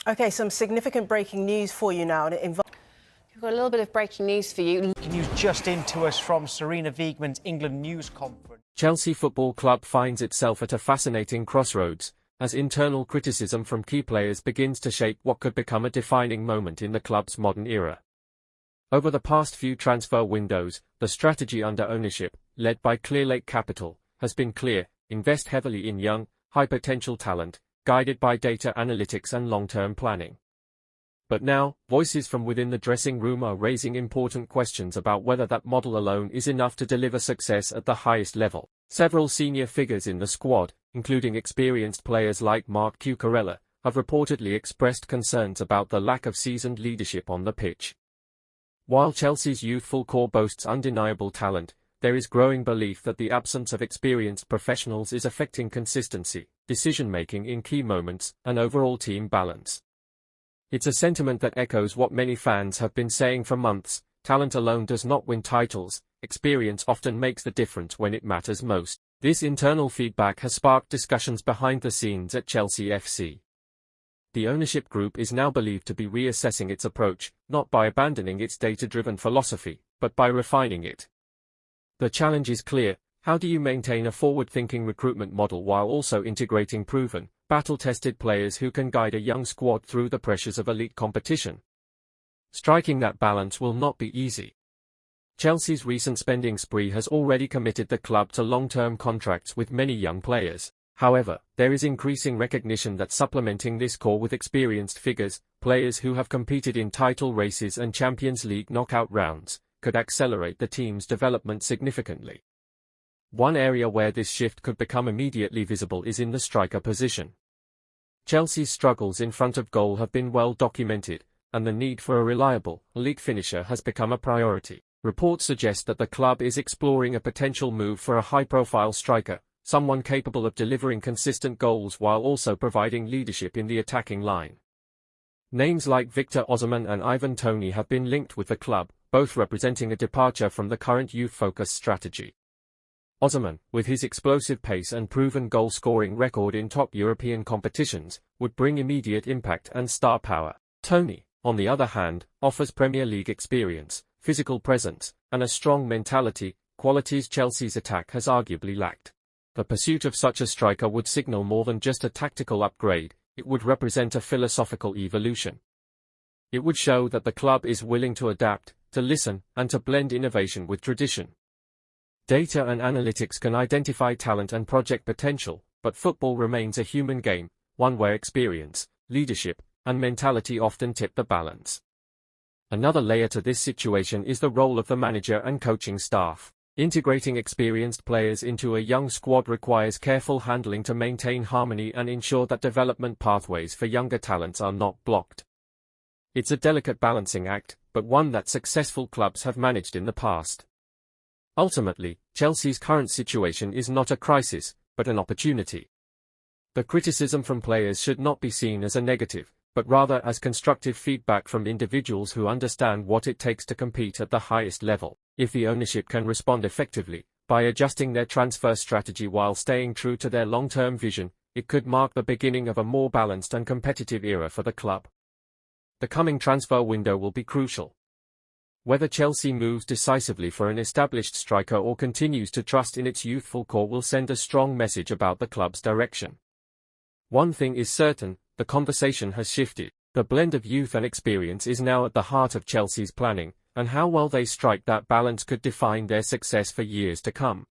Okay, some significant breaking news for you now, and it involves... We've got a little bit of breaking news for you. News just in to us from Serena Wiegman's England news conference. Chelsea Football Club finds itself at a fascinating crossroads, as internal criticism from key players begins to shape what could become a defining moment in the club's modern era. Over the past few transfer windows, the strategy under ownership, led by Clearlake Capital, has been clear: invest heavily in young, high-potential talent, guided by data analytics and long-term planning. But now, voices from within the dressing room are raising important questions about whether that model alone is enough to deliver success at the highest level. Several senior figures in the squad, including experienced players like Marc Cucurella, have reportedly expressed concerns about the lack of seasoned leadership on the pitch. While Chelsea's youthful core boasts undeniable talent, there is growing belief that the absence of experienced professionals is affecting consistency, decision-making in key moments, and overall team balance. It's a sentiment that echoes what many fans have been saying for months: talent alone does not win titles, experience often makes the difference when it matters most. This internal feedback has sparked discussions behind the scenes at Chelsea FC. The ownership group is now believed to be reassessing its approach, not by abandoning its data-driven philosophy, but by refining it. The challenge is clear: how do you maintain a forward-thinking recruitment model while also integrating proven, battle-tested players who can guide a young squad through the pressures of elite competition? Striking that balance will not be easy. Chelsea's recent spending spree has already committed the club to long-term contracts with many young players. However, there is increasing recognition that supplementing this core with experienced figures, players who have competed in title races and Champions League knockout rounds, could accelerate the team's development significantly. One area where this shift could become immediately visible is in the striker position. Chelsea's struggles in front of goal have been well documented, and the need for a reliable, elite finisher has become a priority. Reports suggest that the club is exploring a potential move for a high-profile striker, someone capable of delivering consistent goals while also providing leadership in the attacking line. Names like Victor Osimhen and Ivan Toney have been linked with the club, both representing a departure from the current youth-focused strategy. Osimhen, with his explosive pace and proven goal-scoring record in top European competitions, would bring immediate impact and star power. Toney, on the other hand, offers Premier League experience, physical presence, and a strong mentality, qualities Chelsea's attack has arguably lacked. The pursuit of such a striker would signal more than just a tactical upgrade; it would represent a philosophical evolution. It would show that the club is willing to adapt, to listen, and to blend innovation with tradition. Data and analytics can identify talent and project potential, but football remains a human game, one where experience, leadership, and mentality often tip the balance. Another layer to this situation is the role of the manager and coaching staff. Integrating experienced players into a young squad requires careful handling to maintain harmony and ensure that development pathways for younger talents are not blocked. It's a delicate balancing act, but one that successful clubs have managed in the past. Ultimately, Chelsea's current situation is not a crisis, but an opportunity. The criticism from players should not be seen as a negative, but rather as constructive feedback from individuals who understand what it takes to compete at the highest level. If the ownership can respond effectively, by adjusting their transfer strategy while staying true to their long-term vision, it could mark the beginning of a more balanced and competitive era for the club. The coming transfer window will be crucial. Whether Chelsea moves decisively for an established striker or continues to trust in its youthful core will send a strong message about the club's direction. One thing is certain: the conversation has shifted. The blend of youth and experience is now at the heart of Chelsea's planning, and how well they strike that balance could define their success for years to come.